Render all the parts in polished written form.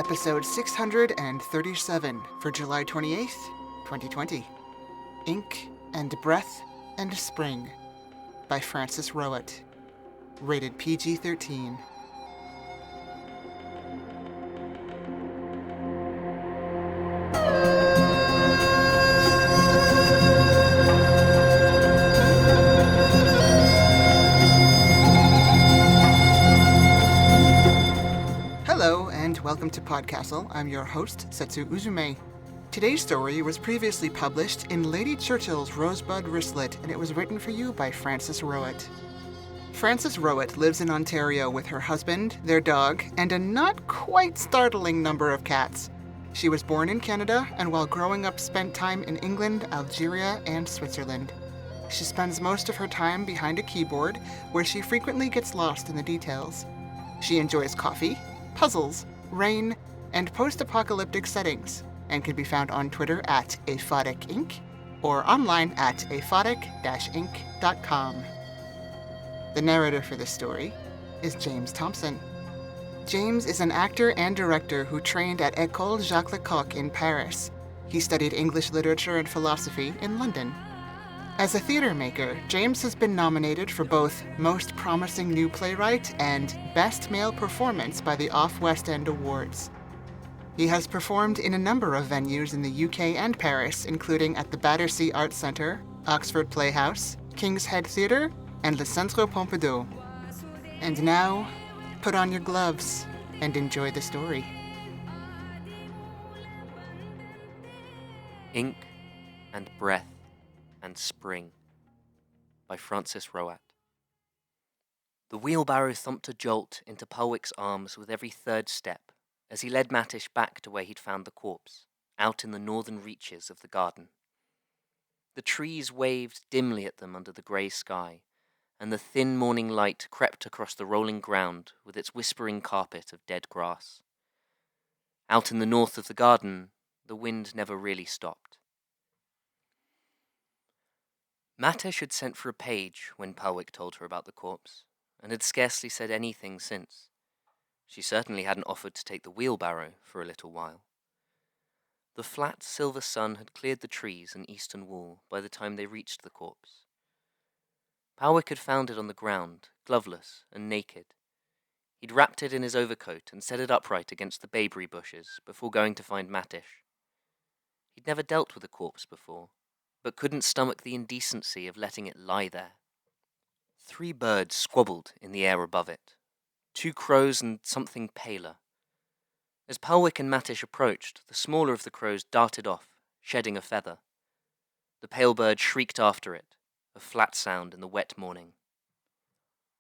episode 637 for July 28th, 2020. Ink and Breath and Spring by Francis Rowett. Rated PG-13. Hello, and welcome to PodCastle. I'm your host, Setsu Uzume. Today's story was previously published in Lady Churchill's Rosebud Wristlet, and it was written for you by Francis Rowett. Francis Rowett lives in Ontario with her husband, their dog, and a not quite startling number of cats. She was born in Canada, and while growing up spent time in England, Algeria, and Switzerland. She spends most of her time behind a keyboard, where she frequently gets lost in the details. She enjoys coffee, puzzles, rain, and post-apocalyptic settings, and can be found on Twitter at aphotic.inc or online at aphotic-inc.com. The narrator for this story is James Thompson. James is an actor and director who trained at École Jacques Lecoq in Paris. He studied English literature and philosophy in London. As a theater maker, James has been nominated for both Most Promising New Playwright and Best Male Performance by the Off West End Awards. He has performed in a number of venues in the UK and Paris, including at the Battersea Arts Centre, Oxford Playhouse, King's Head Theatre, and Le Centre Pompidou. And now, put on your gloves and enjoy the story. Ink and Breath and Spring by Francis Rowett. The wheelbarrow thumped a jolt into Pulwick's arms with every third step as he led Mattish back to where he'd found the corpse, out in the northern reaches of the garden. The trees waved dimly at them under the grey sky, and the thin morning light crept across the rolling ground with its whispering carpet of dead grass. Out in the north of the garden, the wind never really stopped. Mattish had sent for a page when Pulwick told her about the corpse, and had scarcely said anything since. She certainly hadn't offered to take the wheelbarrow for a little while. The flat silver sun had cleared the trees and eastern wall by the time they reached the corpse. Pulwick had found it on the ground, gloveless and naked. He'd wrapped it in his overcoat and set it upright against the bayberry bushes before going to find Mattish. He'd never dealt with a corpse before, but couldn't stomach the indecency of letting it lie there. 3 birds squabbled in the air above it, 2 crows and something paler. As Pulwick and Mattish approached, the smaller of the crows darted off, shedding a feather. The pale bird shrieked after it, a flat sound in the wet morning.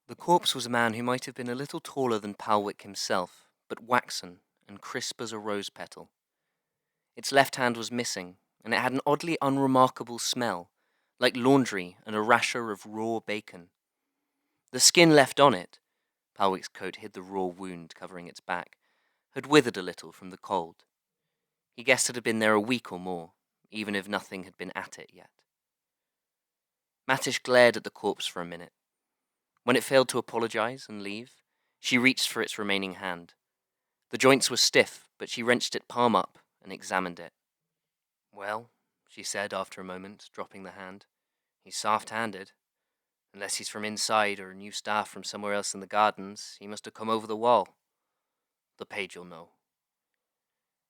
The corpse was a man who might have been a little taller than Pulwick himself, but waxen and crisp as a rose petal. Its left hand was missing, and it had an oddly unremarkable smell, like laundry and a rasher of raw bacon. The skin left on it, Pulwick's coat hid the raw wound covering its back, had withered a little from the cold. He guessed it had been there a week or more, even if nothing had been at it yet. Mattish glared at the corpse for a minute. When it failed to apologize and leave, she reached for its remaining hand. The joints were stiff, but she wrenched it palm up and examined it. "Well," she said after a moment, dropping the hand, "he's soft-handed. Unless he's from inside or new staff from somewhere else in the gardens, he must have come over the wall. The page'll know."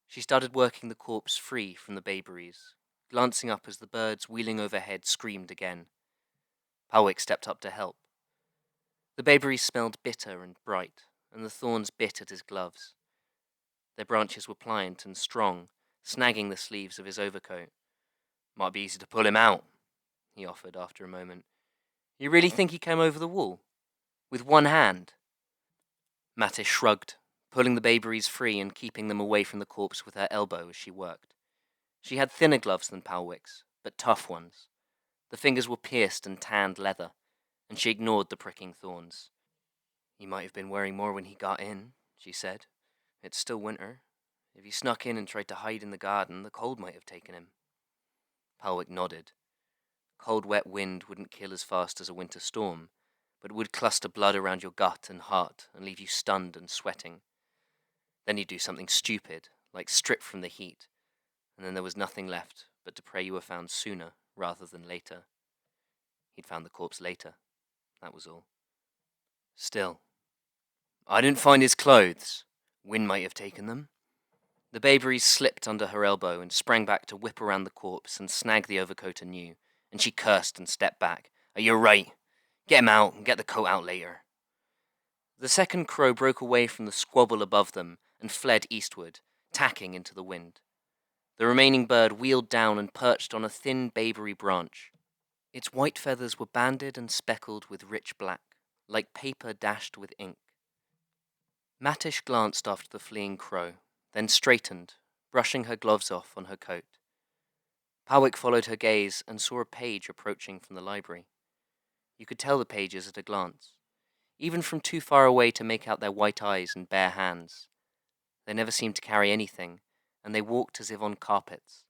She started working the corpse free from the bayberries, glancing up as the birds wheeling overhead screamed again. Pulwick stepped up to help. The bayberries smelled bitter and bright, and the thorns bit at his gloves. Their branches were pliant and strong, snagging the sleeves of his overcoat. "Might be easy to pull him out," he offered after a moment. "You really think he came over the wall? With one hand?" Mattish shrugged, pulling the bayberries free and keeping them away from the corpse with her elbow as she worked. She had thinner gloves than Pulwick's, but tough ones. The fingers were pierced and tanned leather, and she ignored the pricking thorns. "He might have been wearing more when he got in," she said. "It's still winter. If he snuck in and tried to hide in the garden, the cold might have taken him." Pulwick nodded. Cold, wet wind wouldn't kill as fast as a winter storm, but would cluster blood around your gut and heart and leave you stunned and sweating. Then he'd do something stupid, like strip from the heat, and then there was nothing left but to pray you were found sooner rather than later. He'd found the corpse later, that was all. Still, I didn't find his clothes. Wind might have taken them. The Bayberry slipped under her elbow and sprang back to whip around the corpse and snag the overcoat anew, and she cursed and stepped back. You're right. Get him out and get the coat out later. The second crow broke away from the squabble above them and fled eastward, tacking into the wind. The remaining bird wheeled down and perched on a thin Bayberry branch. Its white feathers were banded and speckled with rich black, like paper dashed with ink. Mattish glanced after the fleeing crow, then straightened, brushing her gloves off on her coat. Powick followed her gaze and saw a page approaching from the library. You could tell the pages at a glance, even from too far away to make out their white eyes and bare hands. They never seemed to carry anything, and they walked as if on carpets.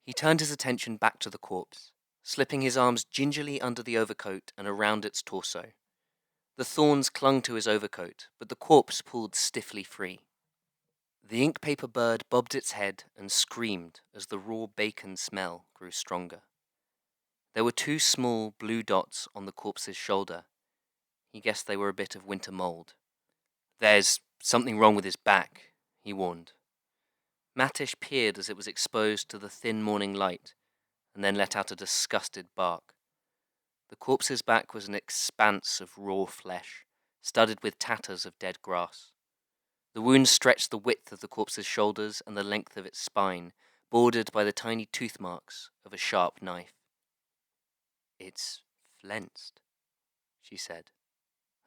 He turned his attention back to the corpse, slipping his arms gingerly under the overcoat and around its torso. The thorns clung to his overcoat, but the corpse pulled stiffly free. The ink paper bird bobbed its head and screamed as the raw bacon smell grew stronger. There were 2 small blue dots on the corpse's shoulder. He guessed they were a bit of winter mold. There's something wrong with his back, he warned. Mattish peered as it was exposed to the thin morning light, and then let out a disgusted bark. The corpse's back was an expanse of raw flesh, studded with tatters of dead grass. The wound stretched the width of the corpse's shoulders and the length of its spine, bordered by the tiny tooth marks of a sharp knife. It's flensed, she said,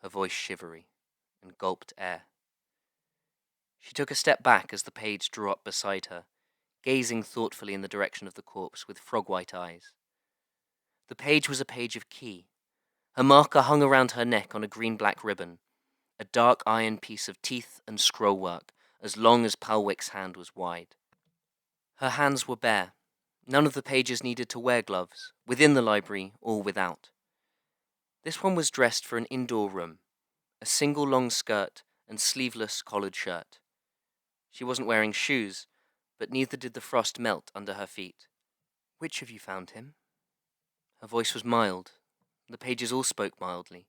her voice shivery, and gulped air. She took a step back as the page drew up beside her, gazing thoughtfully in the direction of the corpse with frog-white eyes. The page was a page of key. Her marker hung around her neck on a green-black ribbon, a dark iron piece of teeth and scroll work, as long as Palwick's hand was wide. Her hands were bare. None of the pages needed to wear gloves, within the library or without. This one was dressed for an indoor room, a single long skirt and sleeveless collared shirt. She wasn't wearing shoes, but neither did the frost melt under her feet. Which of you found him? Her voice was mild. The pages all spoke mildly,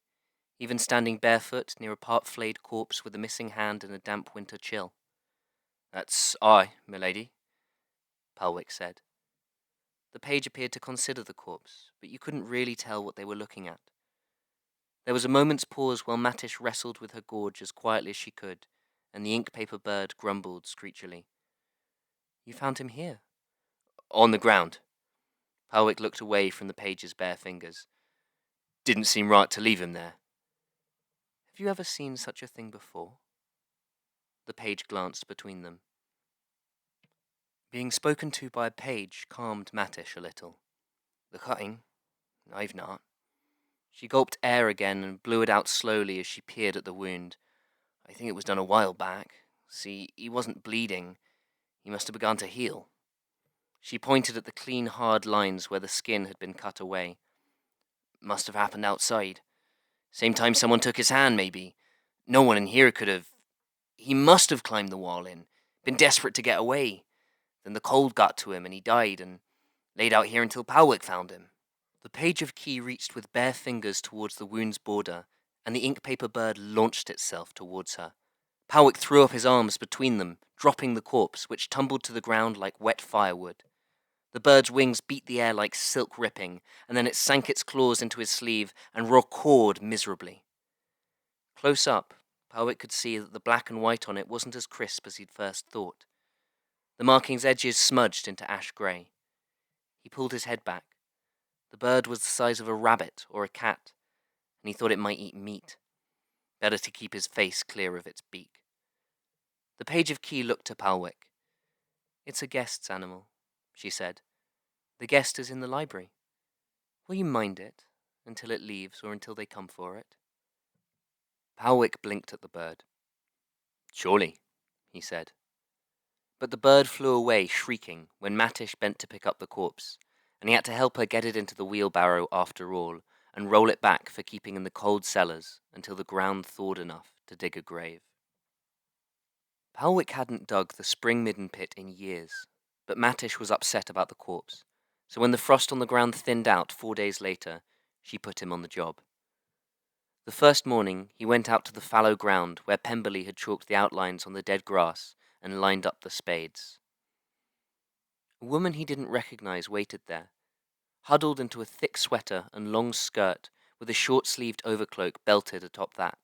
even standing barefoot near a part-flayed corpse with a missing hand in a damp winter chill. That's I, milady, Palwick said. The page appeared to consider the corpse, but you couldn't really tell what they were looking at. There was a moment's pause while Mattish wrestled with her gorge as quietly as she could, and the ink-paper bird grumbled screechily. You found him here? On the ground. Palwick looked away from the page's bare fingers. Didn't seem right to leave him there. Have you ever seen such a thing before? The page glanced between them. Being spoken to by a page calmed Mattish a little. The cutting? I've not. She gulped air again and blew it out slowly as she peered at the wound. I think it was done a while back. See, he wasn't bleeding. He must have begun to heal. She pointed at the clean, hard lines where the skin had been cut away. Must have happened outside. Same time someone took his hand, maybe. No one in here could have... He must have climbed the wall in, been desperate to get away. Then the cold got to him and he died and laid out here until Palwick found him. The page of key reached with bare fingers towards the wound's border, and the ink-paper bird launched itself towards her. Palwick threw up his arms between them, dropping the corpse, which tumbled to the ground like wet firewood. The bird's wings beat the air like silk ripping, and then it sank its claws into his sleeve and roar-cawed miserably. Close up, Palwick could see that the black and white on it wasn't as crisp as he'd first thought. The marking's edges smudged into ash grey. He pulled his head back. The bird was the size of a rabbit or a cat, and he thought it might eat meat. Better to keep his face clear of its beak. The page of key looked to Palwick. It's a guest's animal, she said. The guest is in the library. Will you mind it until it leaves or until they come for it? Palwick blinked at the bird. Surely, he said. But the bird flew away, shrieking, when Mattish bent to pick up the corpse, and he had to help her get it into the wheelbarrow after all, and roll it back for keeping in the cold cellars until the ground thawed enough to dig a grave. Palwick hadn't dug the spring midden pit in years, but Mattish was upset about the corpse, so when the frost on the ground thinned out 4 days later, she put him on the job. The first morning, he went out to the fallow ground where Pemberley had chalked the outlines on the dead grass and lined up the spades. A woman he didn't recognize waited there, huddled into a thick sweater and long skirt with a short-sleeved overcloak belted atop that.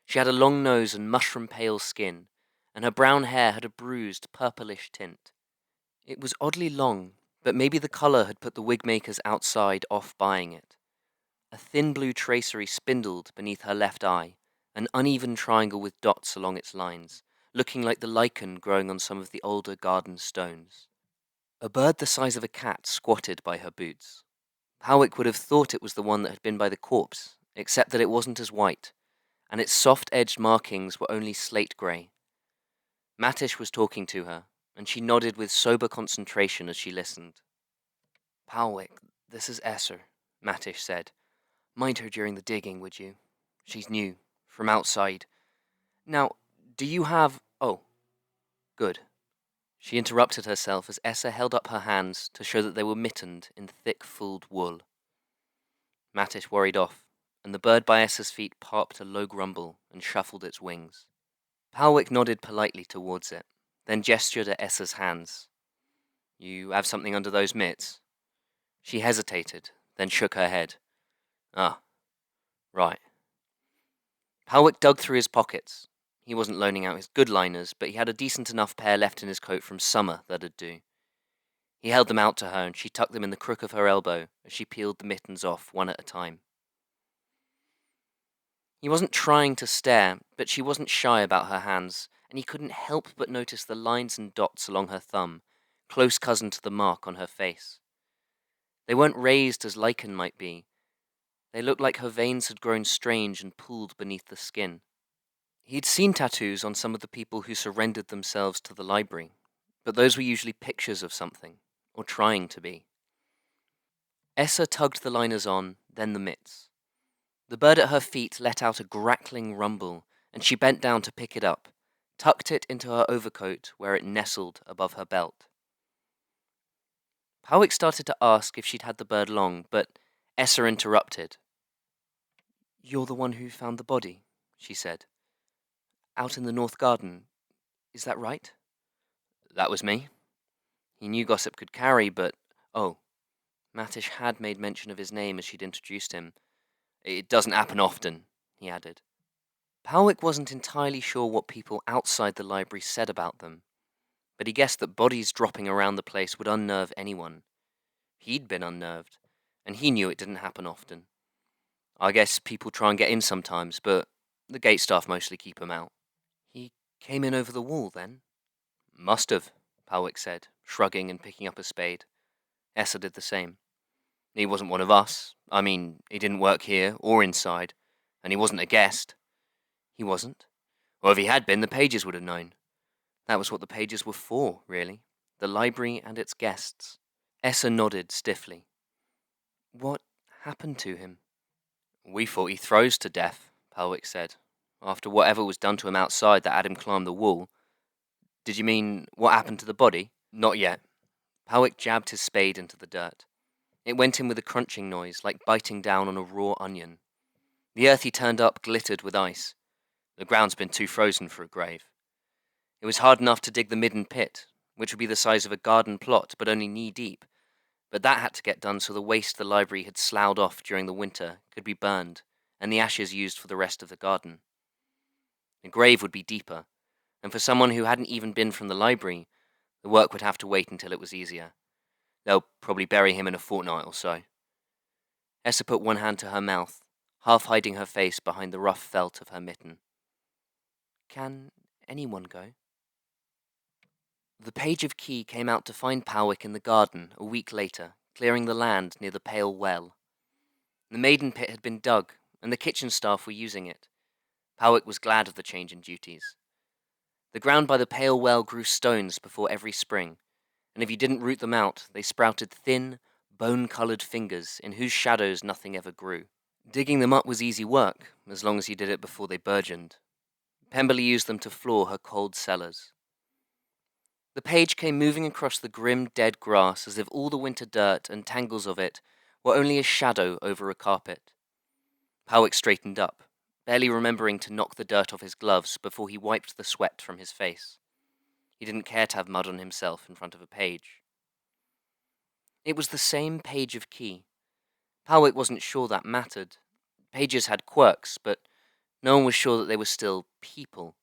She had a long nose and mushroom-pale skin, and her brown hair had a bruised, purplish tint. It was oddly long, but maybe the colour had put the wig-makers outside off buying it. A thin blue tracery spindled beneath her left eye, an uneven triangle with dots along its lines, looking like the lichen growing on some of the older garden stones. A bird the size of a cat squatted by her boots. Howick would have thought it was the one that had been by the corpse, except that it wasn't as white, and its soft-edged markings were only slate-grey. Mattish was talking to her, and she nodded with sober concentration as she listened. "Palwick, this is Esser," Mattish said. "Mind her during the digging, would you? She's new, from outside. Now, do you have— Oh, good." She interrupted herself as Esser held up her hands to show that they were mittened in thick, fulled wool. Mattish worried off, and the bird by Esser's feet popped a low grumble and shuffled its wings. Palwick nodded politely towards it, then gestured at Esser's hands. "You have something under those mitts?" She hesitated, then shook her head. "Ah, right." Palwick dug through his pockets. He wasn't loaning out his good liners, but he had a decent enough pair left in his coat from summer that'd do. He held them out to her, and she tucked them in the crook of her elbow as she peeled the mittens off one at a time. He wasn't trying to stare, but she wasn't shy about her hands, and he couldn't help but notice the lines and dots along her thumb, close cousin to the mark on her face. They weren't raised as lichen might be. They looked like her veins had grown strange and pooled beneath the skin. He'd seen tattoos on some of the people who surrendered themselves to the library, but those were usually pictures of something, or trying to be. Esser tugged the liners on, then the mitts. The bird at her feet let out a grackling rumble, and she bent down to pick it up, tucked it into her overcoat where it nestled above her belt. Palwick started to ask if she'd had the bird long, but Esser interrupted. "You're the one who found the body," she said. "Out in the north garden. Is that right?" "That was me." He knew gossip could carry, but— Oh, Mattish had made mention of his name as she'd introduced him. "It doesn't happen often," he added. Palwick wasn't entirely sure what people outside the library said about them, but he guessed that bodies dropping around the place would unnerve anyone. He'd been unnerved, and he knew it didn't happen often. "I guess people try and get in sometimes, but the gate staff mostly keep 'em out." "He came in over the wall, then?" "Must have," Palwick said, shrugging and picking up a spade. Esser did the same. "He wasn't one of us. I mean, he didn't work here or inside, and he wasn't a guest." "He wasn't?" "Or if he had been, the pages would have known." That was what the pages were for, really. The library and its guests. Esser nodded stiffly. "What happened to him?" "We thought he froze to death," Palwick said, "after whatever was done to him outside that had him climb the wall." "Did you mean what happened to the body?" "Not yet." Palwick jabbed his spade into the dirt. It went in with a crunching noise, like biting down on a raw onion. The earth he turned up glittered with ice. The ground's been too frozen for a grave. It was hard enough to dig the midden pit, which would be the size of a garden plot, but only knee-deep. But that had to get done so the waste the library had sloughed off during the winter could be burned, and the ashes used for the rest of the garden. The grave would be deeper, and for someone who hadn't even been from the library, the work would have to wait until it was easier. They'll probably bury him in a fortnight or so. Esser put one hand to her mouth, half hiding her face behind the rough felt of her mitten. "Can anyone go?" The page of Key came out to find Palwick in the garden a week later, clearing the land near the Pale Well. The maiden pit had been dug, and the kitchen staff were using it. Palwick was glad of the change in duties. The ground by the Pale Well grew stones before every spring, and if you didn't root them out, they sprouted thin, bone-coloured fingers in whose shadows nothing ever grew. Digging them up was easy work, as long as you did it before they burgeoned. Pemberley used them to floor her cold cellars. The page came moving across the grim, dead grass as if all the winter dirt and tangles of it were only a shadow over a carpet. Powick straightened up, barely remembering to knock the dirt off his gloves before he wiped the sweat from his face. He didn't care to have mud on himself in front of a page. It was the same page of key. Powick wasn't sure that mattered. Pages had quirks, but no one was sure that they were still people.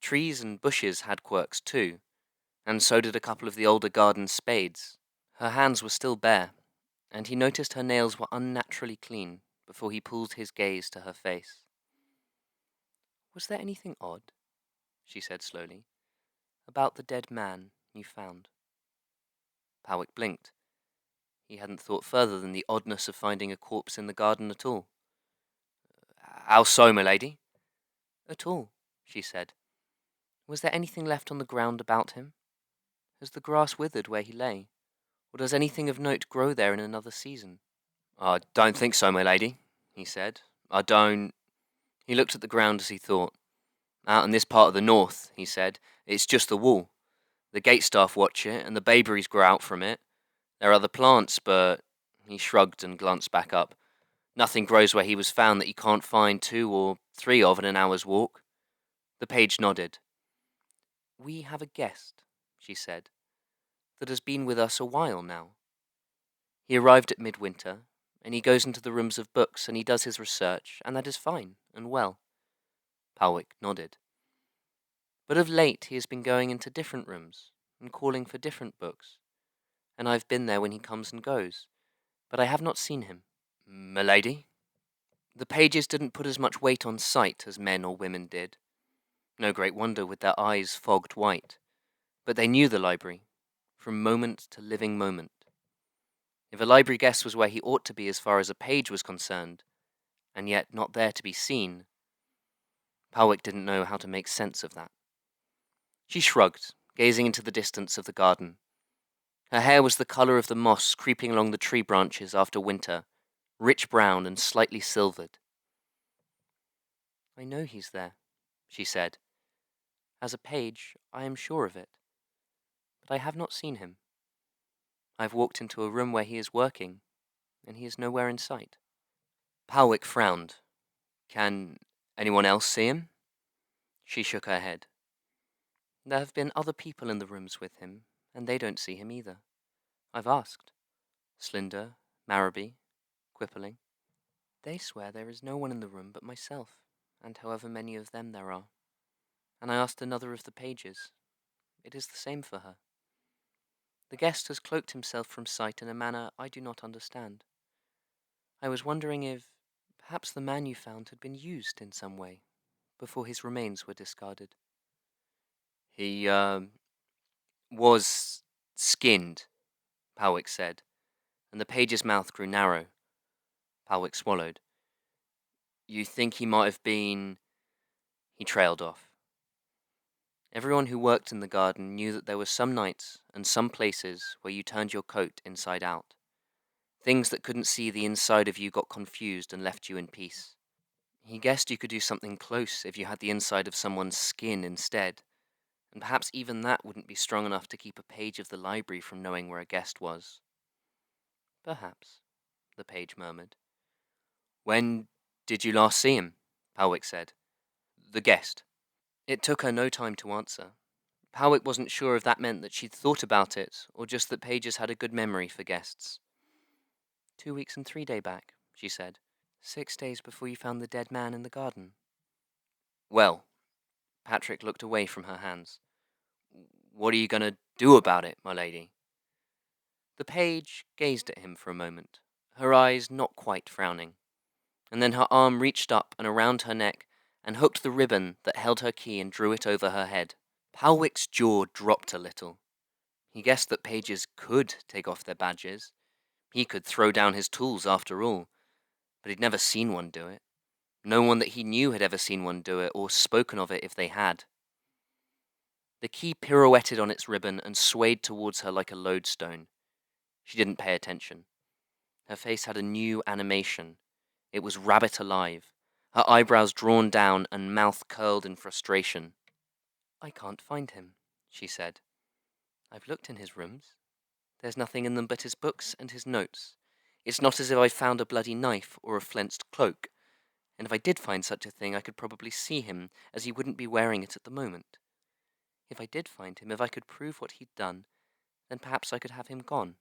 Trees and bushes had quirks too, and so did a couple of the older garden spades. Her hands were still bare, and he noticed her nails were unnaturally clean before he pulled his gaze to her face. "Was there anything odd," she said slowly, "about the dead man you found?" Powick blinked. He hadn't thought further than the oddness of finding a corpse in the garden at all. "How so, my lady?" "At all," she said. "Was there anything left on the ground about him? Has the grass withered where he lay? Or does anything of note grow there in another season?" "I don't think so, my lady," he said. "I don't—" He looked at the ground as he thought. "Out in this part of the north," he said, "it's just the wall. The gate staff watch it, and the bayberries grow out from it. There are other plants, but—" He shrugged and glanced back up. "Nothing grows where he was found that you can't find 2 or 3 of in an hour's walk." The page nodded. "We have a guest," she said, "that has been with us a while now. He arrived at midwinter, and he goes into the rooms of books, and he does his research, and that is fine and well." Powick nodded. "But of late he has been going into different rooms, and calling for different books, and I've been there when he comes and goes, but I have not seen him." "M'lady?" The pages didn't put as much weight on sight as men or women did. No great wonder with their eyes fogged white, but they knew the library, from moment to living moment. If a library guest was where he ought to be as far as a page was concerned, and yet not there to be seen, Powick didn't know how to make sense of that. She shrugged, gazing into the distance of the garden. Her hair was the colour of the moss creeping along the tree branches after winter, rich brown and slightly silvered. "I know he's there," she said. "As a page, I am sure of it. But I have not seen him. I have walked into a room where he is working, and he is nowhere in sight." Powick frowned. "Can anyone else see him?" She shook her head. "There have been other people in the rooms with him, and they don't see him either. I've asked. Slinder, Marraby, Quipperling. They swear there is no one in the room but myself, and however many of them there are. And I asked another of the pages. It is the same for her. The guest has cloaked himself from sight in a manner I do not understand. I was wondering if perhaps the man you found had been used in some way before his remains were discarded." "He, was skinned," Powick said, and the page's mouth grew narrow. Powick swallowed. "You think he might have been—" He trailed off. Everyone who worked in the garden knew that there were some nights and some places where you turned your coat inside out. Things that couldn't see the inside of you got confused and left you in peace. He guessed you could do something close if you had the inside of someone's skin instead, and perhaps even that wouldn't be strong enough to keep a page of the library from knowing where a guest was. "Perhaps," the page murmured. "When did you last see him?" Powick said. "The guest." It took her no time to answer. Powick wasn't sure if that meant that she'd thought about it, or just that pages had a good memory for guests. 2 weeks and 3 days back," she said. 6 days before you found the dead man in the garden." "Well," Patrick looked away from her hands. "What are you going to do about it, my lady?" The page gazed at him for a moment, her eyes not quite frowning, and then her arm reached up and around her neck and hooked the ribbon that held her key and drew it over her head. Powick's jaw dropped a little. He guessed that pages could take off their badges. He could throw down his tools after all, but he'd never seen one do it. No one that he knew had ever seen one do it or spoken of it if they had. The key pirouetted on its ribbon and swayed towards her like a lodestone. She didn't pay attention. Her face had a new animation. It was rabbit alive. her eyebrows drawn down and mouth curled in frustration. "I can't find him," she said. "I've looked in his rooms. There's nothing in them but his books and his notes. It's not as if I found a bloody knife or a flenced cloak, and if I did find such a thing I could probably see him, as he wouldn't be wearing it at the moment. If I did find him, if I could prove what he'd done, then perhaps I could have him gone.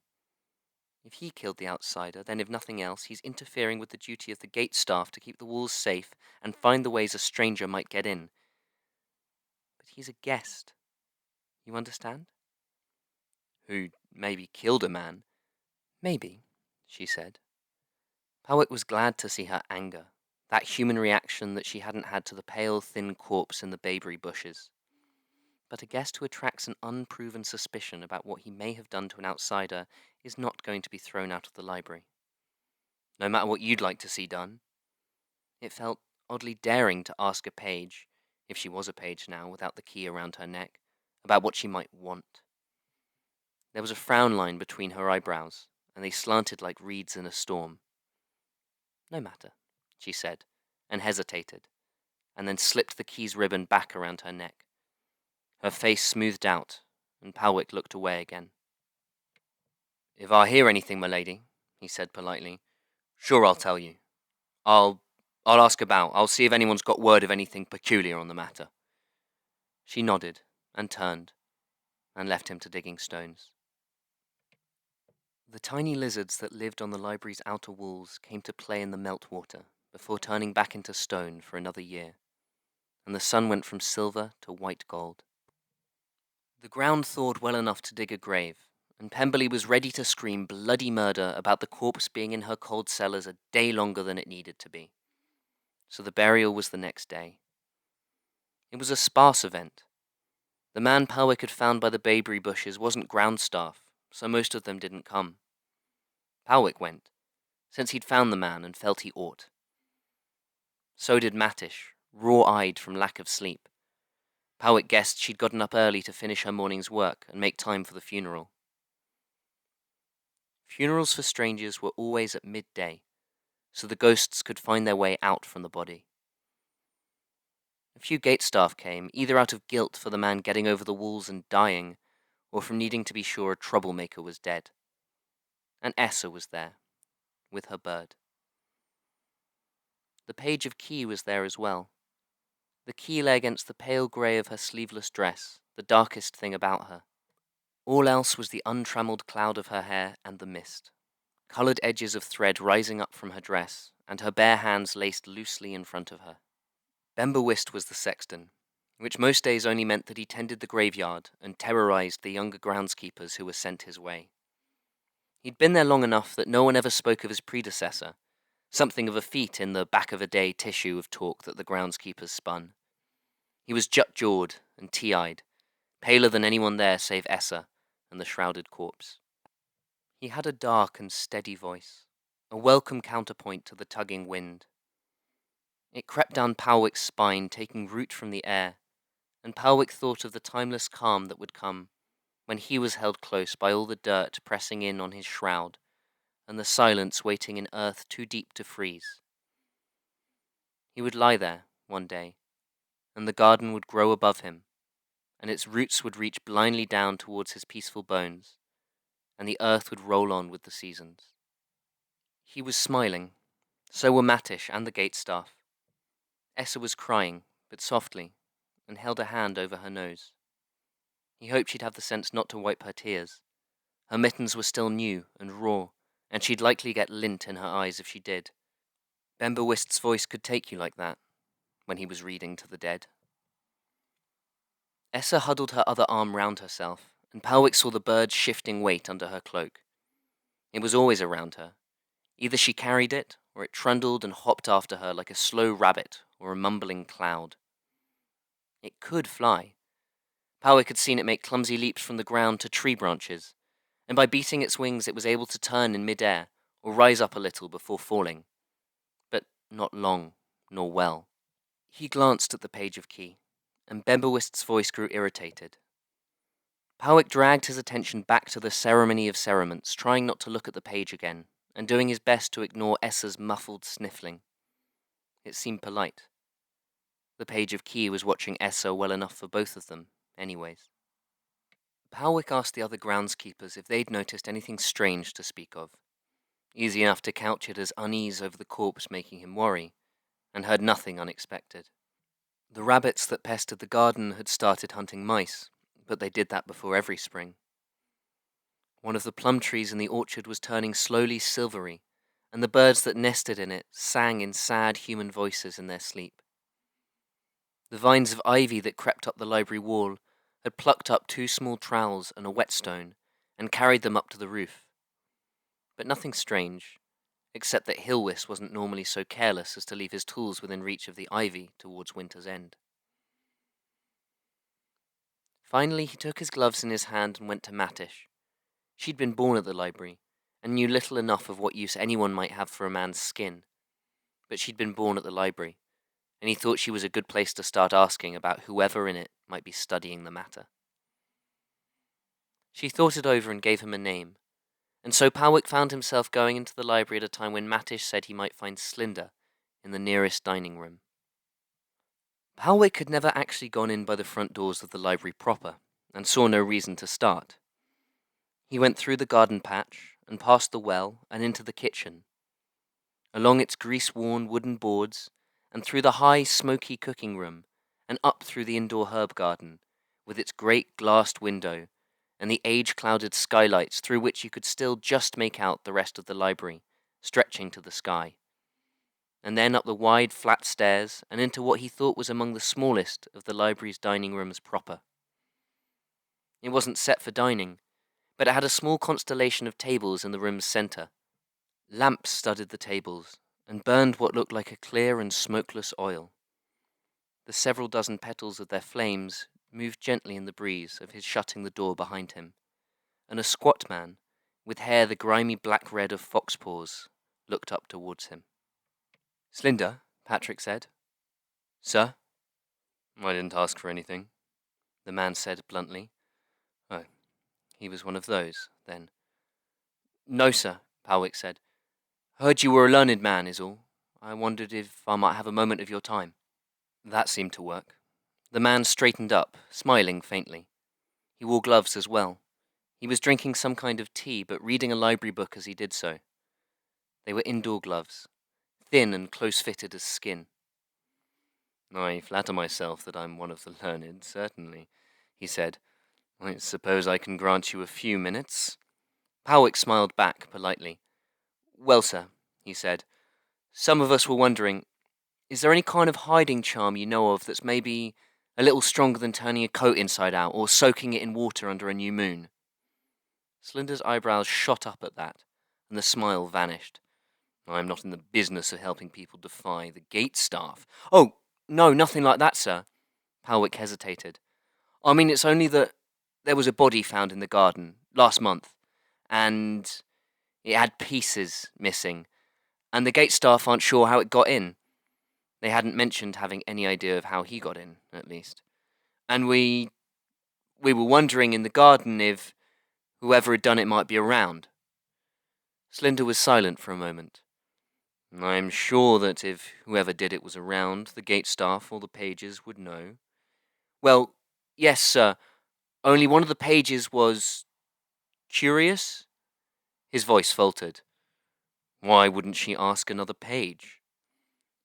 If he killed the outsider, then if nothing else, he's interfering with the duty of the gate staff to keep the walls safe and find the ways a stranger might get in. But he's a guest. You understand?" "Who maybe killed a man." "Maybe," she said. Powick was glad to see her anger, that human reaction that she hadn't had to the pale, thin corpse in the bayberry bushes. But a guest who attracts an unproven suspicion about what he may have done to an outsider is not going to be thrown out of the library. No matter what you'd like to see done. It felt oddly daring to ask a page, if she was a page now, without the key around her neck, about what she might want. There was a frown line between her eyebrows, and they slanted like reeds in a storm. "No matter," she said, and hesitated, and then slipped the key's ribbon back around her neck. Her face smoothed out, and Powick looked away again. "If I hear anything, my lady," he said politely, "sure I'll tell you. I'll ask about. I'll see if anyone's got word of anything peculiar on the matter." She nodded, and turned, and left him to digging stones. The tiny lizards that lived on the library's outer walls came to play in the meltwater before turning back into stone for another year, and the sun went from silver to white gold. The ground thawed well enough to dig a grave, and Pemberley was ready to scream bloody murder about the corpse being in her cold cellars a day longer than it needed to be. So the burial was the next day. It was a sparse event. The man Powick had found by the bayberry bushes wasn't ground staff, so most of them didn't come. Powick went, since he'd found the man and felt he ought. So did Mattish, raw-eyed from lack of sleep. Powick guessed she'd gotten up early to finish her morning's work and make time for the funeral. Funerals for strangers were always at midday, so the ghosts could find their way out from the body. A few gate staff came, either out of guilt for the man getting over the walls and dying, or from needing to be sure a troublemaker was dead. And Essa was there, with her bird. The page of Key was there as well. The key lay against the pale grey of her sleeveless dress, the darkest thing about her. All else was the untrammelled cloud of her hair and the mist, coloured edges of thread rising up from her dress, and her bare hands laced loosely in front of her. Bemberwist was the sexton, which most days only meant that he tended the graveyard and terrorized the younger groundskeepers who were sent his way. He'd been there long enough that no one ever spoke of his predecessor, something of a feat in the back-of-a-day tissue of talk that the groundskeepers spun. He was jut-jawed and tea-eyed, paler than anyone there save Essa and the shrouded corpse. He had a dark and steady voice, a welcome counterpoint to the tugging wind. It crept down Powick's spine, taking root from the air, and Powick thought of the timeless calm that would come when he was held close by all the dirt pressing in on his shroud, and the silence waiting in earth too deep to freeze. He would lie there, one day, and the garden would grow above him, and its roots would reach blindly down towards his peaceful bones, and the earth would roll on with the seasons. He was smiling, so were Mattish and the gate staff. Essa was crying, but softly, and held a hand over her nose. He hoped she'd have the sense not to wipe her tears. Her mittens were still new and raw, and she'd likely get lint in her eyes if she did. Bemberwist's voice could take you like that, when he was reading to the dead. Essa huddled her other arm round herself, and Powick saw the bird's shifting weight under her cloak. It was always around her. Either she carried it, or it trundled and hopped after her like a slow rabbit or a mumbling cloud. It could fly. Powick had seen it make clumsy leaps from the ground to tree branches, and by beating its wings it was able to turn in mid-air, or rise up a little before falling. But not long, nor well. He glanced at the page of Key, and Bemberwist's voice grew irritated. Powick dragged his attention back to the ceremony of cerements, trying not to look at the page again, and doing his best to ignore Essa's muffled sniffling. It seemed polite. The page of Key was watching Esso well enough for both of them, anyways. Palwick asked the other groundskeepers if they'd noticed anything strange to speak of. Easy enough to couch it as unease over the corpse making him worry, and heard nothing unexpected. The rabbits that pestered the garden had started hunting mice, but they did that before every spring. One of the plum trees in the orchard was turning slowly silvery, and the birds that nested in it sang in sad human voices in their sleep. The vines of ivy that crept up the library wall had plucked up 2 small trowels and a whetstone and carried them up to the roof. But nothing strange, except that Hilwis wasn't normally so careless as to leave his tools within reach of the ivy towards winter's end. Finally, he took his gloves in his hand and went to Mattish. She'd been born at the library, and knew little enough of what use anyone might have for a man's skin. But she'd been born at the library, and he thought she was a good place to start asking about whoever in it might be studying the matter. She thought it over and gave him a name, and so Palwick found himself going into the library at a time when Mattish said he might find Slinder in the nearest dining room. Palwick had never actually gone in by the front doors of the library proper, and saw no reason to start. He went through the garden patch, and past the well, and into the kitchen. Along its grease-worn wooden boards, and through the high, smoky cooking room, and up through the indoor herb garden, with its great glassed window, and the age-clouded skylights through which you could still just make out the rest of the library, stretching to the sky. And then up the wide, flat stairs, and into what he thought was among the smallest of the library's dining rooms proper. It wasn't set for dining, but it had a small constellation of tables in the room's centre. Lamps studded the tables, and burned what looked like a clear and smokeless oil. The several dozen petals of their flames moved gently in the breeze of his shutting the door behind him, and a squat man, with hair the grimy black red of fox paws, looked up towards him. "Slinder," Patrick said. "Sir?" "I didn't ask for anything," the man said bluntly. Oh, he was one of those, then. "No, sir," Palwick said. "Heard you were a learned man, is all. I wondered if I might have a moment of your time." That seemed to work. The man straightened up, smiling faintly. He wore gloves as well. He was drinking some kind of tea, but reading a library book as he did so. They were indoor gloves, thin and close-fitted as skin. "I flatter myself that I'm one of the learned, certainly," he said. "I suppose I can grant you a few minutes?" Palwick smiled back politely. "Well, sir," he said, "some of us were wondering, is there any kind of hiding charm you know of that's maybe a little stronger than turning a coat inside out or soaking it in water under a new moon?" Slinder's eyebrows shot up at that, and the smile vanished. "I'm not in the business of helping people defy the gate staff." "Oh, no, nothing like that, sir." Palwick hesitated. "I mean, it's only that there was a body found in the garden last month, and it had pieces missing, and the gate staff aren't sure how it got in. They hadn't mentioned having any idea of how he got in, at least. And we were wondering in the garden if whoever had done it might be around." Slinder was silent for a moment. "I'm sure that if whoever did it was around, the gate staff or the pages would know." "Well, yes, sir. Only one of the pages was curious." His voice faltered. "Why wouldn't she ask another page?"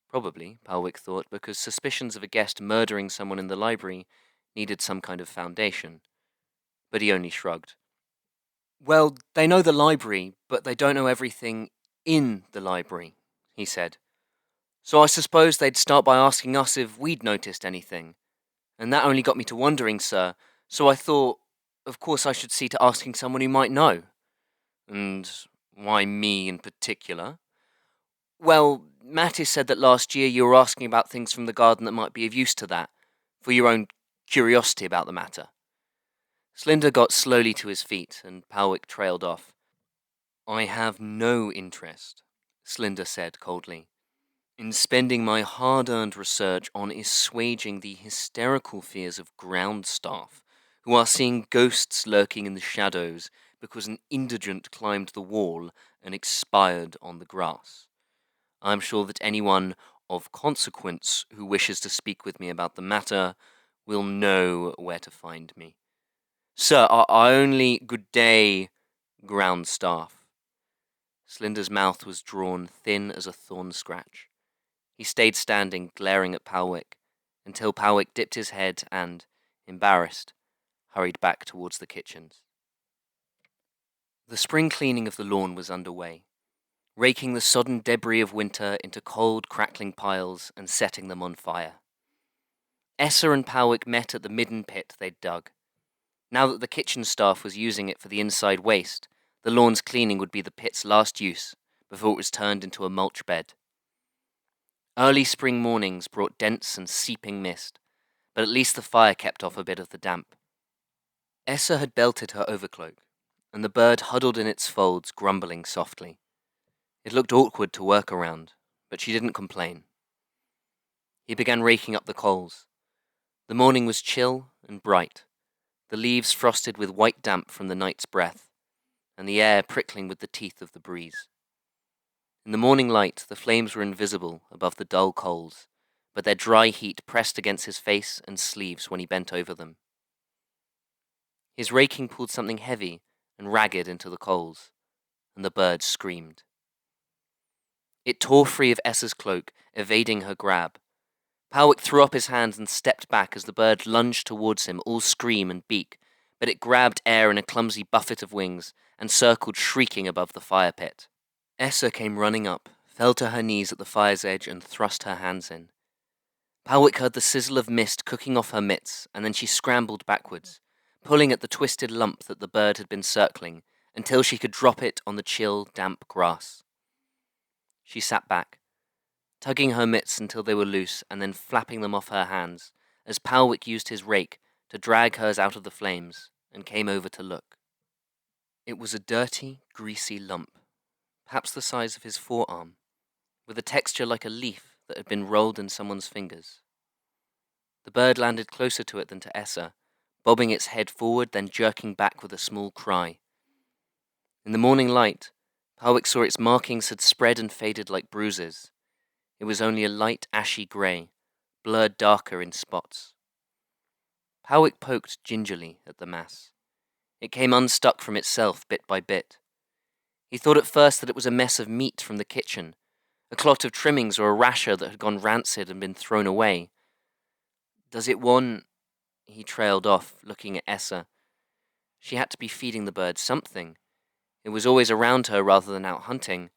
Probably, Palwick thought, because suspicions of a guest murdering someone in the library needed some kind of foundation. But he only shrugged. "Well, they know the library, but they don't know everything in the library," he said. "So I suppose they'd start by asking us if we'd noticed anything. And that only got me to wondering, sir, so I thought, of course I should see to asking someone who might know." "And why me in particular?" "Well, Mattis said that last year you were asking about things from the garden that might be of use to that, for your own curiosity about the matter." Slinder got slowly to his feet, and Palwick trailed off. "I have no interest," Slinder said coldly, "in spending my hard-earned research on assuaging the hysterical fears of ground staff, who are seeing ghosts lurking in the shadows because an indigent climbed the wall and expired on the grass. I'm sure that anyone of consequence who wishes to speak with me about the matter will know where to find me. Sir, I only good day, ground staff. Slinder's mouth was drawn thin as a thorn scratch. He stayed standing, glaring at Palwick, until Palwick dipped his head and, embarrassed, hurried back towards the kitchens. The spring cleaning of the lawn was underway, raking the sodden debris of winter into cold, crackling piles and setting them on fire. Essa and Palwick met at the midden pit they'd dug. Now that the kitchen staff was using it for the inside waste, the lawn's cleaning would be the pit's last use before it was turned into a mulch bed. Early spring mornings brought dense and seeping mist, but at least the fire kept off a bit of the damp. Essa had belted her overcloak, and the bird huddled in its folds, grumbling softly. It looked awkward to work around, but she didn't complain. He began raking up the coals. The morning was chill and bright, the leaves frosted with white damp from the night's breath, and the air prickling with the teeth of the breeze. In the morning light, the flames were invisible above the dull coals, but their dry heat pressed against his face and sleeves when he bent over them. His raking pulled something heavy and ragged into the coals, and the bird screamed. It tore free of Essa's cloak, evading her grab. Palwick threw up his hands and stepped back as the bird lunged towards him, all scream and beak, but it grabbed air in a clumsy buffet of wings and circled shrieking above the fire pit. Essa came running up, fell to her knees at the fire's edge and thrust her hands in. Palwick heard the sizzle of mist cooking off her mitts, and then she scrambled backwards, pulling at the twisted lump that the bird had been circling, until she could drop it on the chill, damp grass. She sat back, tugging her mitts until they were loose and then flapping them off her hands, as Palwick used his rake to drag hers out of the flames and came over to look. It was a dirty, greasy lump, perhaps the size of his forearm, with a texture like a leaf that had been rolled in someone's fingers. The bird landed closer to it than to Essa, bobbing its head forward, then jerking back with a small cry. In the morning light, Palwick saw its markings had spread and faded like bruises. It was only a light ashy grey, blurred darker in spots. Palwick poked gingerly at the mass. It came unstuck from itself bit by bit. He thought at first that it was a mess of meat from the kitchen, a clot of trimmings or a rasher that had gone rancid and been thrown away. Does it want... He trailed off, looking at Essa. She had to be feeding the bird something. It was always around her rather than out hunting.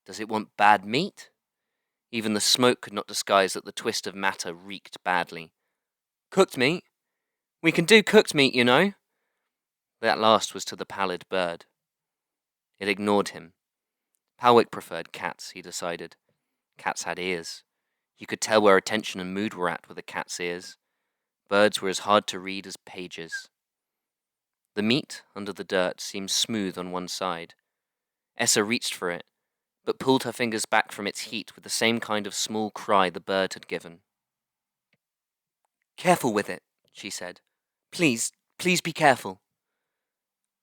Does it want bad meat? Even the smoke could not disguise that the twist of matter reeked badly. Cooked meat? We can do cooked meat, you know. That last was to the pallid bird. It ignored him. Palwick preferred cats, he decided. Cats had ears. You could tell where attention and mood were at with a cat's ears. Birds were as hard to read as pages. The meat, under the dirt, seemed smooth on one side. Essa reached for it, but pulled her fingers back from its heat with the same kind of small cry the bird had given. Careful with it, she said. Please be careful.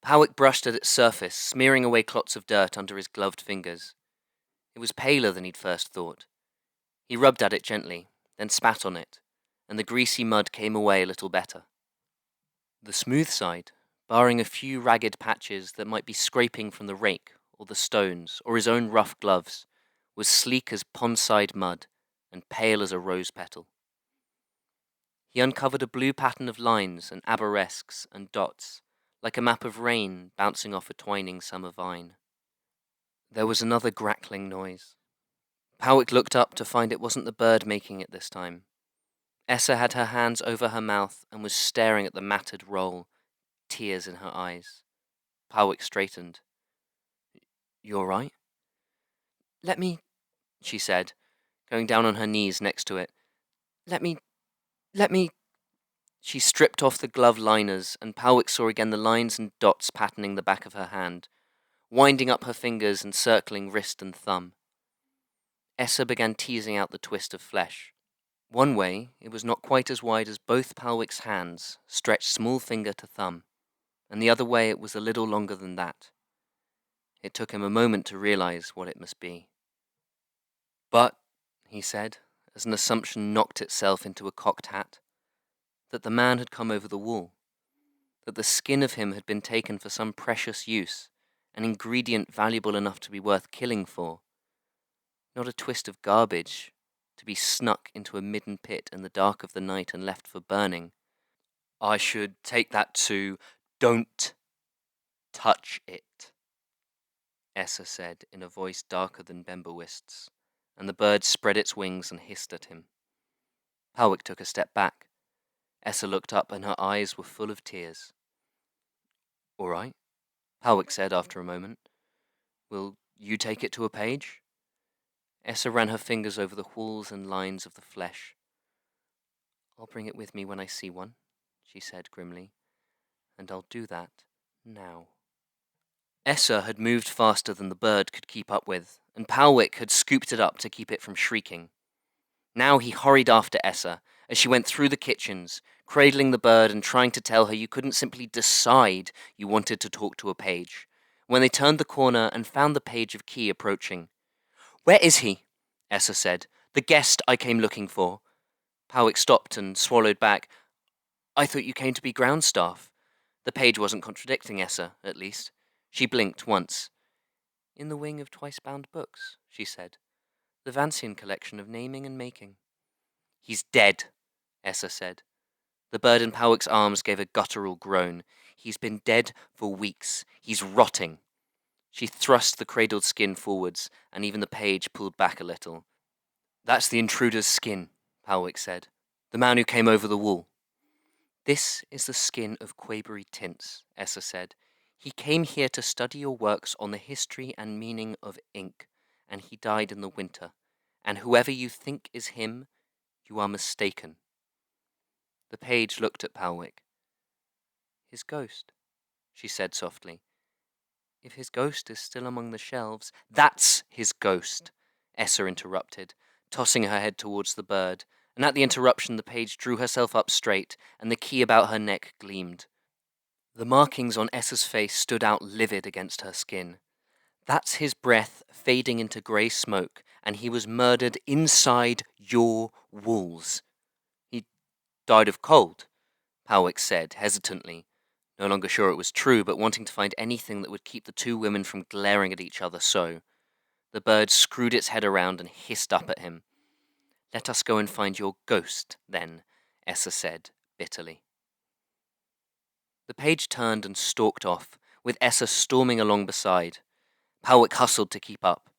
Palwick brushed at its surface, smearing away clots of dirt under his gloved fingers. It was paler than he'd first thought. He rubbed at it gently, then spat on it, and the greasy mud came away a little better. The smooth side, barring a few ragged patches that might be scraping from the rake or the stones or his own rough gloves, was sleek as pondside mud and pale as a rose petal. He uncovered a blue pattern of lines and arabesques and dots, like a map of rain bouncing off a twining summer vine. There was another grackling noise. Palwick looked up to find it wasn't the bird making it this time. Essa had her hands over her mouth and was staring at the matted roll, tears in her eyes. Palwick straightened. You all right? Let me, she said, going down on her knees next to it. Let me... She stripped off the glove liners, and Palwick saw again the lines and dots patterning the back of her hand, winding up her fingers and circling wrist and thumb. Essa began teasing out the twist of flesh. One way, it was not quite as wide as both Palwick's hands, stretched small finger to thumb, and the other way it was a little longer than that. It took him a moment to realize what it must be. But, he said, as an assumption knocked itself into a cocked hat. That the man had come over the wall. That the skin of him had been taken for some precious use, an ingredient valuable enough to be worth killing for. Not a twist of garbage to be snuck into a midden pit in the dark of the night and left for burning. I should take that to don't touch it, Essa said in a voice darker than Bembawist's, and the bird spread its wings and hissed at him. Palwick took a step back. Essa looked up and her eyes were full of tears. All right, Palwick said after a moment. Will you take it to a page? Essa ran her fingers over the whorls and lines of the flesh. I'll bring it with me when I see one, she said grimly, and I'll do that now. Essa had moved faster than the bird could keep up with, and Palwick had scooped it up to keep it from shrieking. Now he hurried after Essa as she went through the kitchens, cradling the bird and trying to tell her you couldn't simply decide you wanted to talk to a page. When they turned the corner and found the page of Key approaching. Where is he? Essa said. The guest I came looking for. Palwick stopped and swallowed back. I thought you came to be ground staff. The page wasn't contradicting Essa, at least. She blinked once. In the wing of twice-bound books, she said. The Vancian collection of naming and making. He's dead, Essa said. The bird in Palwick's arms gave a guttural groan. He's been dead for weeks. He's rotting. She thrust the cradled skin forwards, and even the page pulled back a little. That's the intruder's skin, Palwick said. The man who came over the wall. This is the skin of Quabery Tints, Essa said. He came here to study your works on the history and meaning of ink, and he died in the winter. And whoever you think is him, you are mistaken. The page looked at Palwick. His ghost, she said softly. If his ghost is still among the shelves, that's his ghost, Essa interrupted, tossing her head towards the bird, and at the interruption the page drew herself up straight, and the key about her neck gleamed. The markings on Essa's face stood out livid against her skin. That's his breath fading into grey smoke, and he was murdered inside your walls. He died of cold, Palwick said, hesitantly, no longer sure it was true, but wanting to find anything that would keep the two women from glaring at each other so. The bird screwed its head around and hissed up at him. Let us go and find your ghost, then, Essa said, bitterly. The page turned and stalked off, with Essa storming along beside. Palwick hustled to keep up.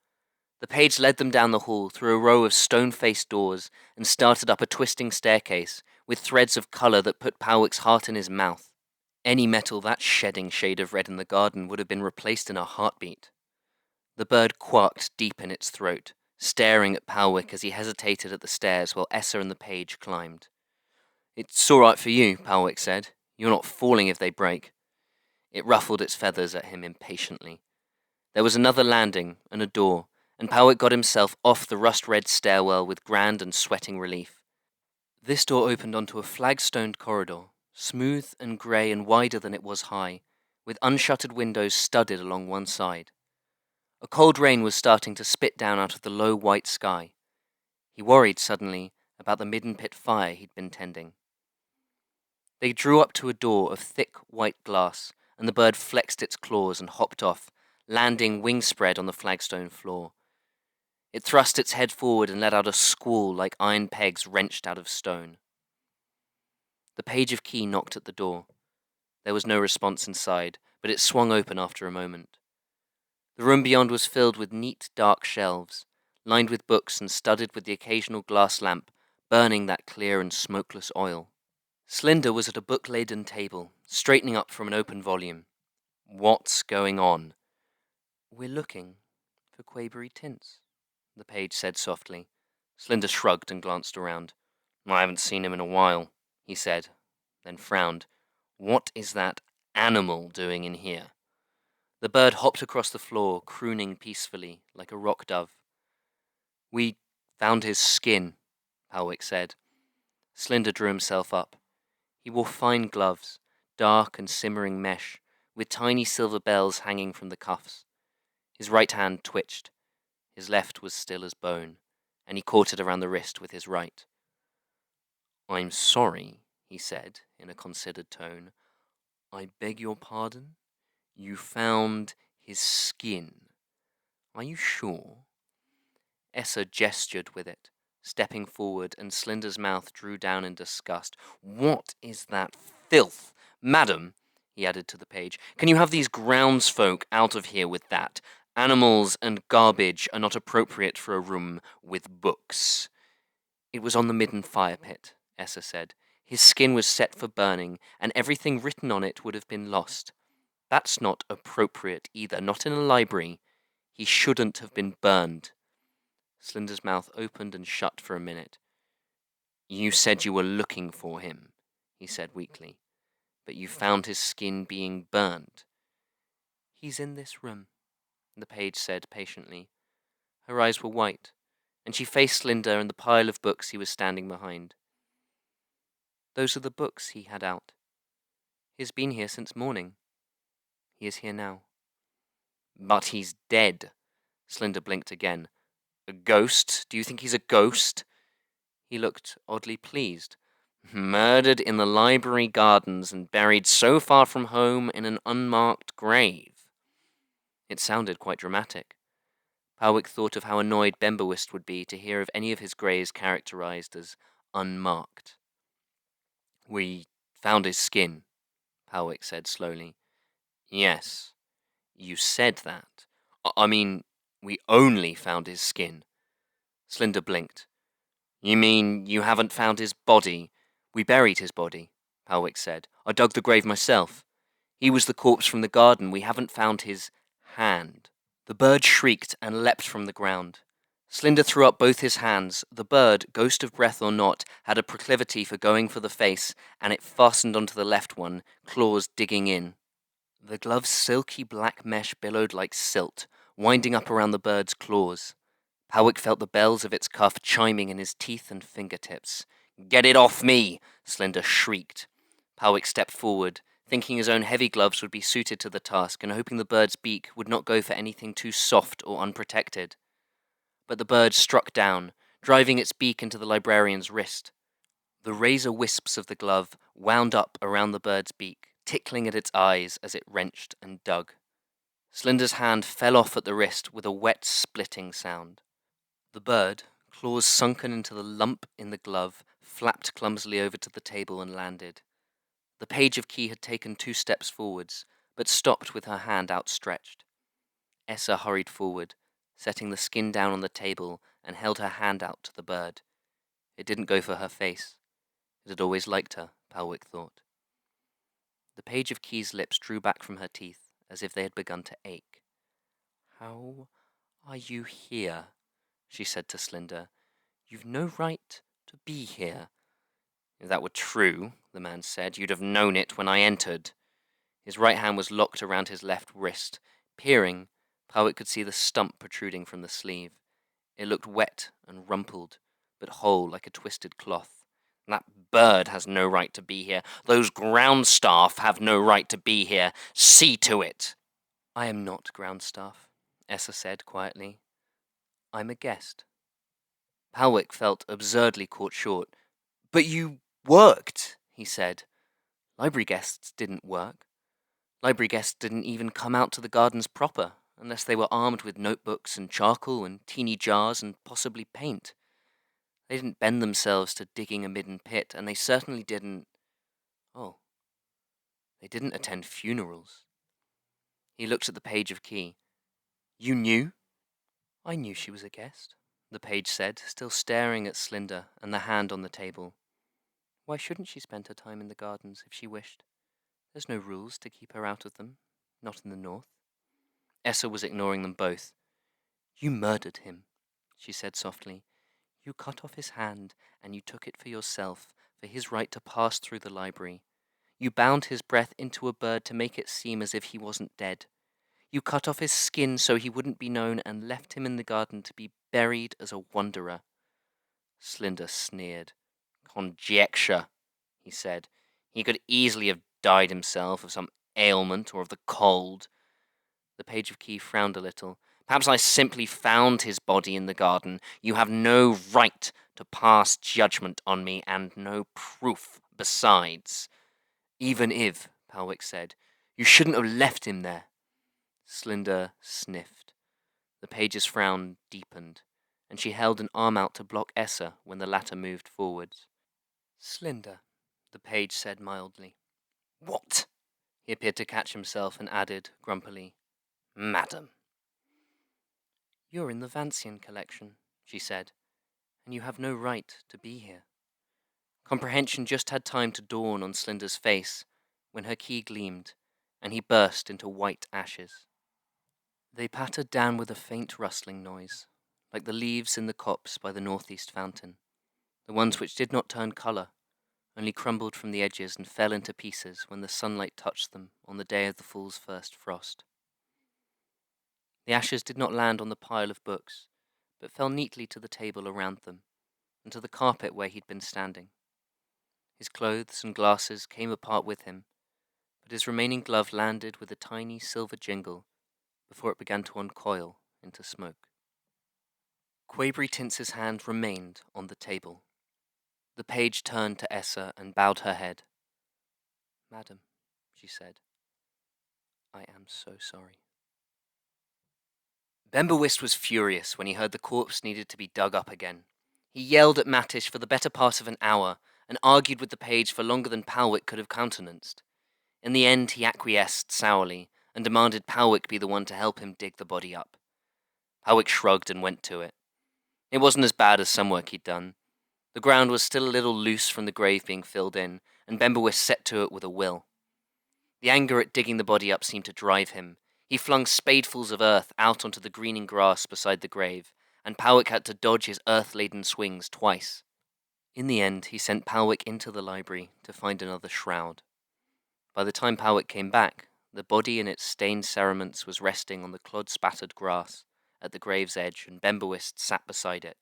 The page led them down the hall through a row of stone-faced doors and started up a twisting staircase, with threads of colour that put Palwick's heart in his mouth. Any metal that shedding shade of red in the garden would have been replaced in a heartbeat. The bird quaked deep in its throat, staring at Palwick as he hesitated at the stairs while Essa and the page climbed. It's all right for you, Palwick said. You're not falling if they break. It ruffled its feathers at him impatiently. There was another landing and a door, and Palwick got himself off the rust-red stairwell with grand and sweating relief. This door opened onto a flag-stoned corridor, smooth and grey and wider than it was high, with unshuttered windows studded along one side. A cold rain was starting to spit down out of the low white sky. He worried suddenly about the midden pit fire he'd been tending. They drew up to a door of thick white glass, and the bird flexed its claws and hopped off, landing wing-spread on the flagstone floor. It thrust its head forward and let out a squall like iron pegs wrenched out of stone. The page of Key knocked at the door. There was no response inside, but it swung open after a moment. The room beyond was filled with neat, dark shelves, lined with books and studded with the occasional glass lamp, burning that clear and smokeless oil. Slinder was at a book-laden table, straightening up from an open volume. What's going on? We're looking for Quabery Tints, the page said softly. Slinder shrugged and glanced around. I haven't seen him in a while, he said, then frowned. What is that animal doing in here? The bird hopped across the floor, crooning peacefully, like a rock dove. We found his skin, Palwick said. Slinder drew himself up. He wore fine gloves, dark and simmering mesh, with tiny silver bells hanging from the cuffs. His right hand twitched. His left was still as bone, and he caught it around the wrist with his right. "I'm sorry," he said in a considered tone. "I beg your pardon? You found his skin. Are you sure?" Essa gestured with it, stepping forward, and Slinder's mouth drew down in disgust. "What is that filth? Madam," he added to the page, "can you have these groundsfolk out of here with that? Animals and garbage are not appropriate for a room with books." "It was on the midden fire pit," Essa said. "His skin was set for burning, and everything written on it would have been lost. That's not appropriate either, not in a library. He shouldn't have been burned." Slinder's mouth opened and shut for a minute. "You said you were looking for him," he said weakly, "but you found his skin being burned." "He's in this room," the page said patiently. Her eyes were white, and she faced Slinder and the pile of books he was standing behind. "Those are the books he had out. He has been here since morning. He is here now." "But he's dead." Slinder blinked again. "A ghost? Do you think he's a ghost?" He looked oddly pleased. "Murdered in the library gardens and buried so far from home in an unmarked grave." It sounded quite dramatic. Howick thought of how annoyed Bembawist would be to hear of any of his graves characterized as unmarked. "We found his skin," Howick said slowly. "Yes, you said that. I mean, we only found his skin." Slinder blinked. "You mean you haven't found his body?" "We buried his body," Howick said. "I dug the grave myself. He was the corpse from the garden. We haven't found his hand." The bird shrieked and leapt from the ground. Slinder threw up both his hands. The bird, ghost of breath or not, had a proclivity for going for the face, and it fastened onto the left one, claws digging in. The glove's silky black mesh billowed like silt, winding up around the bird's claws. Howick felt the bells of its cuff chiming in his teeth and fingertips. "Get it off me!" Slinder shrieked. Howick stepped forward, thinking his own heavy gloves would be suited to the task and hoping the bird's beak would not go for anything too soft or unprotected. But the bird struck down, driving its beak into the librarian's wrist. The razor wisps of the glove wound up around the bird's beak, tickling at its eyes as it wrenched and dug. Slinder's hand fell off at the wrist with a wet, splitting sound. The bird, claws sunken into the lump in the glove, flapped clumsily over to the table and landed. The page of key had taken 2 steps forwards, but stopped with her hand outstretched. Essa hurried forward, setting the skin down on the table, and held her hand out to the bird. It didn't go for her face. It had always liked her, Palwick thought. The page of keys' lips drew back from her teeth, as if they had begun to ache. "How are you here?" she said to Slinder. "You've no right to be here." "If that were true," the man said, "you'd have known it when I entered." His right hand was locked around his left wrist. Peering, Palwick could see the stump protruding from the sleeve. It looked wet and rumpled, but whole like a twisted cloth. "That bird has no right to be here. Those ground staff have no right to be here. See to it." "I am not ground staff," Essa said quietly. "I'm a guest." Palwick felt absurdly caught short. "But you worked," he said. "Library guests didn't work. Library guests didn't even come out to the gardens proper, unless they were armed with notebooks and charcoal and teeny jars and possibly paint. They didn't bend themselves to digging a midden pit, and they certainly didn't... Oh, they didn't attend funerals." He looked at the page of key. "You knew?" "I knew she was a guest," the page said, still staring at Slinder and the hand on the table. "Why shouldn't she spend her time in the gardens if she wished? There's no rules to keep her out of them, not in the north." Essa was ignoring them both. "You murdered him," she said softly. "You cut off his hand, and you took it for yourself, for his right to pass through the library. You bound his breath into a bird to make it seem as if he wasn't dead. You cut off his skin so he wouldn't be known and left him in the garden to be buried as a wanderer." Slinder sneered. "Conjecture," he said. "He could easily have died himself of some ailment or of the cold." The page of key frowned a little, Perhaps I simply found his body in the garden. You have no right to pass judgment on me, and no proof besides. Even if, Palwick said, you shouldn't have left him there. Slinder sniffed. The page's frown deepened, and she held an arm out to block Essa when the latter moved forwards. Slinder, the page said mildly. What? He appeared to catch himself and added, grumpily, Madam. You're in the Vancian collection, she said, and you have no right to be here. Comprehension just had time to dawn on Slinder's face when her key gleamed, and he burst into white ashes. They pattered down with a faint rustling noise, like the leaves in the copse by the northeast fountain, the ones which did not turn colour, only crumbled from the edges and fell into pieces when the sunlight touched them on the day of the fall's first frost. The ashes did not land on the pile of books, but fell neatly to the table around them, and to the carpet where he'd been standing. His clothes and glasses came apart with him, but his remaining glove landed with a tiny silver jingle before it began to uncoil into smoke. Quavery Tints's hand remained on the table. The page turned to Essa and bowed her head. Madam, she said, I am so sorry. Bembawist was furious when he heard the corpse needed to be dug up again. He yelled at Mattish for the better part of an hour and argued with the page for longer than Palwick could have countenanced. In the end, he acquiesced sourly and demanded Palwick be the one to help him dig the body up. Palwick shrugged and went to it. It wasn't as bad as some work he'd done. The ground was still a little loose from the grave being filled in, and Bembawist set to it with a will. The anger at digging the body up seemed to drive him. He flung spadefuls of earth out onto the greening grass beside the grave, and Palwick had to dodge his earth-laden swings twice. In the end, he sent Palwick into the library to find another shroud. By the time Palwick came back, the body in its stained cerements was resting on the clod-spattered grass at the grave's edge, and Bembawist sat beside it,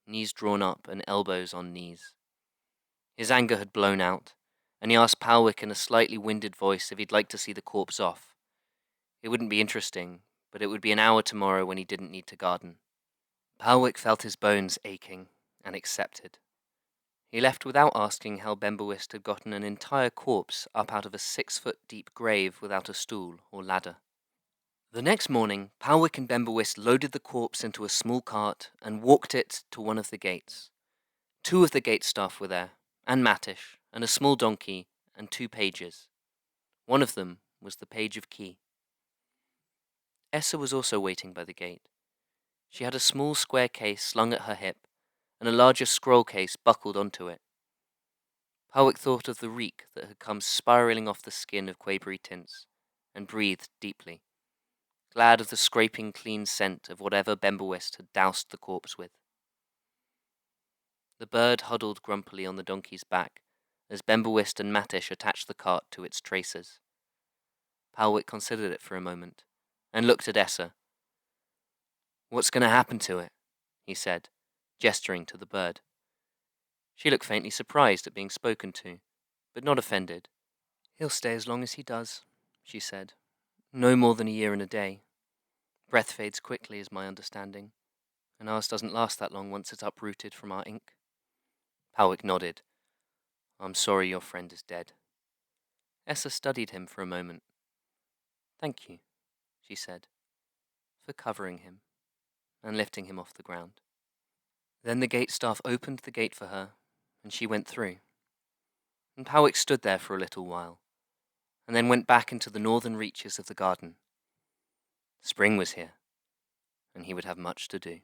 knees drawn up and elbows on knees. His anger had blown out, and he asked Palwick in a slightly winded voice if he'd like to see the corpse off. It wouldn't be interesting, but it would be an hour tomorrow when he didn't need to garden. Palwick felt his bones aching, and accepted. He left without asking how Bembawist had gotten an entire corpse up out of a 6-foot-deep grave without a stool or ladder. The next morning, Palwick and Bembawist loaded the corpse into a small cart and walked it to one of the gates. 2 of the gate staff were there, and Mattish, and a small donkey, and 2 pages. One of them was the page of Key. Essa was also waiting by the gate. She had a small square case slung at her hip, and a larger scroll case buckled onto it. Palwick thought of the reek that had come spiraling off the skin of Quavery Tints, and breathed deeply, glad of the scraping clean scent of whatever Bembawist had doused the corpse with. The bird huddled grumpily on the donkey's back as Bembawist and Mattish attached the cart to its traces. Palwick considered it for a moment, and looked at Essa. What's going to happen to it? He said, gesturing to the bird. She looked faintly surprised at being spoken to, but not offended. He'll stay as long as he does, she said. No more than a year and a day. Breath fades quickly, is my understanding, and ours doesn't last that long once it's uprooted from our ink. Palwick nodded. I'm sorry your friend is dead. Essa studied him for a moment. Thank you, she said, for covering him and lifting him off the ground. Then the gate staff opened the gate for her, and she went through. And Palwick stood there for a little while, and then went back into the northern reaches of the garden. Spring was here, and he would have much to do.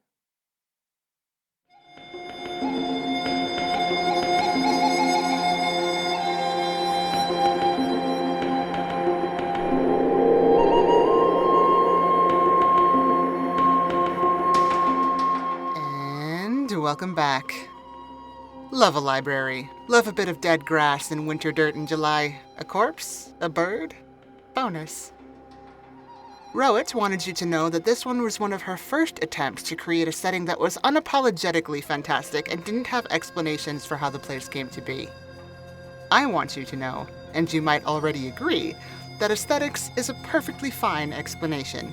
Welcome back. Love a library. Love a bit of dead grass and winter dirt in July. A corpse? A bird? Bonus. Rowett wanted you to know that this one was one of her first attempts to create a setting that was unapologetically fantastic and didn't have explanations for how the place came to be. I want you to know, and you might already agree, that aesthetics is a perfectly fine explanation.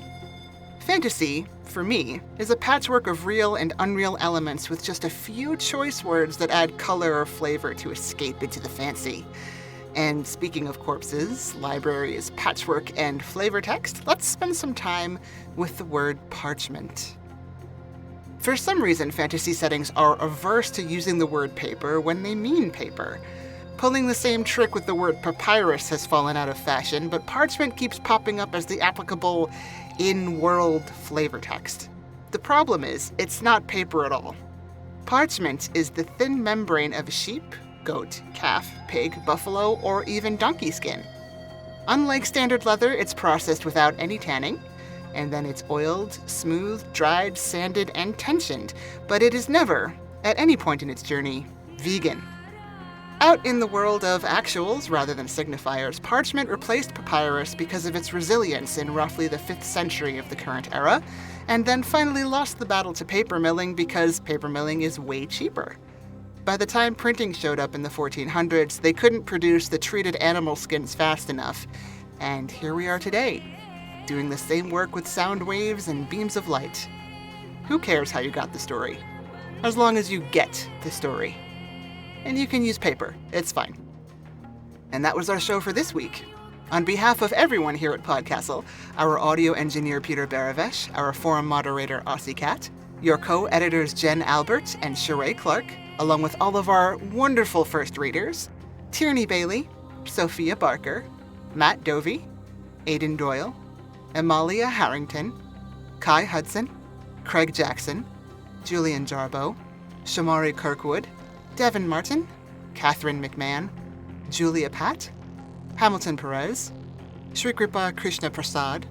Fantasy, for me, is a patchwork of real and unreal elements with just a few choice words that add color or flavor to escape into the fancy. And speaking of corpses, libraries, patchwork, and flavor text, let's spend some time with the word parchment. For some reason, fantasy settings are averse to using the word paper when they mean paper. Pulling the same trick with the word papyrus has fallen out of fashion, but parchment keeps popping up as the applicable in-world flavor text. The problem is, it's not paper at all. Parchment is the thin membrane of sheep, goat, calf, pig, buffalo, or even donkey skin. Unlike standard leather, it's processed without any tanning, and then it's oiled, smoothed, dried, sanded, and tensioned, but it is never, at any point in its journey, vegan. Out in the world of actuals rather than signifiers, parchment replaced papyrus because of its resilience in roughly the 5th century of the current era, and then finally lost the battle to paper milling because paper milling is way cheaper. By the time printing showed up in the 1400s, they couldn't produce the treated animal skins fast enough, and here we are today, doing the same work with sound waves and beams of light. Who cares how you got the story? As long as you get the story. And you can use paper, it's fine. And that was our show for this week. On behalf of everyone here at PodCastle, our audio engineer Peter Baravesh, our forum moderator Aussie Cat, your co-editors Jen Albert and Sheree Clark, along with all of our wonderful first readers, Tierney Bailey, Sophia Barker, Matt Dovey, Aidan Doyle, Amalia Harrington, Kai Hudson, Craig Jackson, Julian Jarboe, Shamari Kirkwood, Devin Martin, Catherine McMahon, Julia Pat, Hamilton Perez, Shrikripa Krishna Prasad,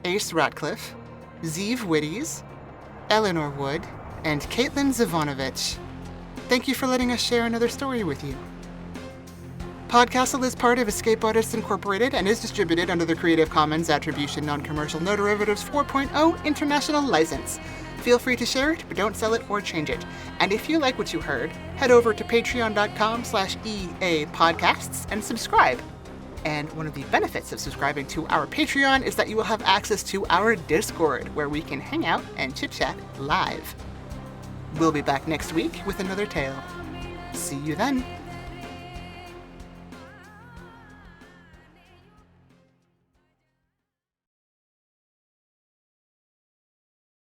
Ace Ratcliffe, Zeev Witties, Eleanor Wood, and Caitlin Zivanovich. Thank you for letting us share another story with you. PodCastle is part of Escape Artists Incorporated and is distributed under the Creative Commons Attribution Non-Commercial No Derivatives 4.0 International License. Feel free to share it, but don't sell it or change it. And if you like what you heard, head over to patreon.com/EAPodcasts and subscribe. And one of the benefits of subscribing to our Patreon is that you will have access to our Discord, where we can hang out and chit-chat live. We'll be back next week with another tale. See you then.